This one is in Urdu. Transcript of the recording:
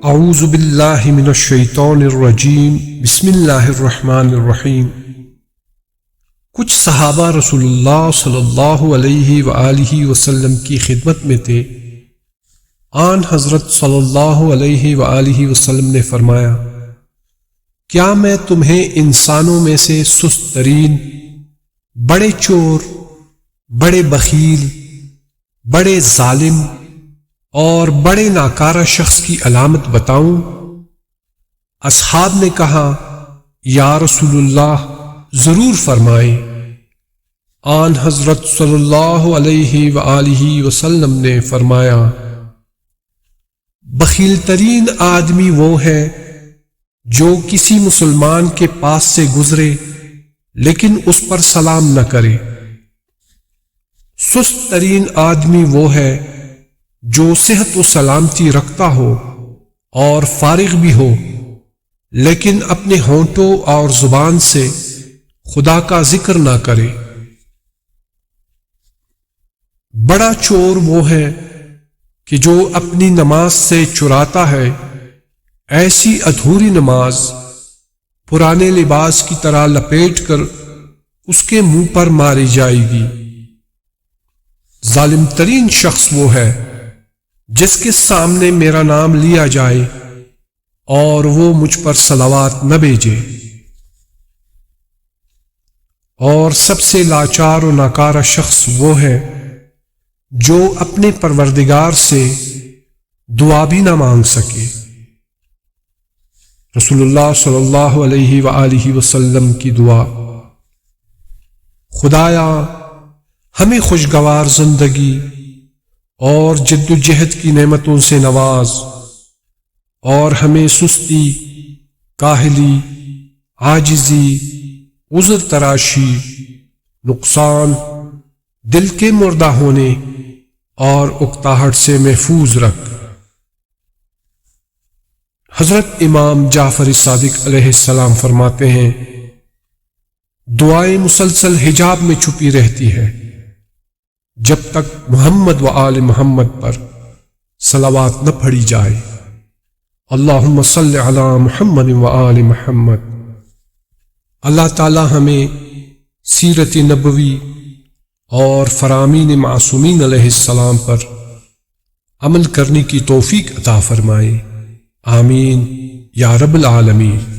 اعوذ باللہ من الشیطان الرجیم بسم اللہ الرحمن الرحیم۔ کچھ صحابہ رسول اللہ صلی اللہ علیہ وآلہ وسلم کی خدمت میں تھے۔ آن حضرت صلی اللہ علیہ وآلہ وسلم نے فرمایا، کیا میں تمہیں انسانوں میں سے سست ترین، بڑے چور، بڑے بخیل، بڑے ظالم اور بڑے ناکارہ شخص کی علامت بتاؤں؟ اصحاب نے کہا، یا رسول اللہ ضرور فرمائیں۔ آن حضرت صلی اللہ علیہ وآلہ وسلم نے فرمایا، بخیل ترین آدمی وہ ہے جو کسی مسلمان کے پاس سے گزرے لیکن اس پر سلام نہ کرے۔ سست ترین آدمی وہ ہے جو صحت و سلامتی رکھتا ہو اور فارغ بھی ہو لیکن اپنے ہونٹوں اور زبان سے خدا کا ذکر نہ کرے۔ بڑا چور وہ ہے کہ جو اپنی نماز سے چراتا ہے، ایسی ادھوری نماز پرانے لباس کی طرح لپیٹ کر اس کے منہ پر ماری جائے گی۔ ظالم ترین شخص وہ ہے جس کے سامنے میرا نام لیا جائے اور وہ مجھ پر صلوات نہ بھیجے۔ اور سب سے لاچار و ناکارہ شخص وہ ہے جو اپنے پروردگار سے دعا بھی نہ مانگ سکے۔ رسول اللہ صلی اللہ علیہ وآلہ وسلم کی دعا، خدایا ہمیں خوشگوار زندگی اور جد و جہد کی نعمتوں سے نواز، اور ہمیں سستی، کاہلی، عاجزی، عذر تراشی، نقصان، دل کے مردہ ہونے اور اکتاہٹ سے محفوظ رکھ۔ حضرت امام جعفر صادق علیہ السلام فرماتے ہیں، دعائیں مسلسل حجاب میں چھپی رہتی ہے جب تک محمد و آل محمد پر صلوات نہ پڑھی جائے۔ اللہم صلی علی محمد و آل محمد۔ اللہ تعالی ہمیں سیرت نبوی اور فرامین معصومین علیہ السلام پر عمل کرنے کی توفیق عطا فرمائے، آمین یا رب العالمین۔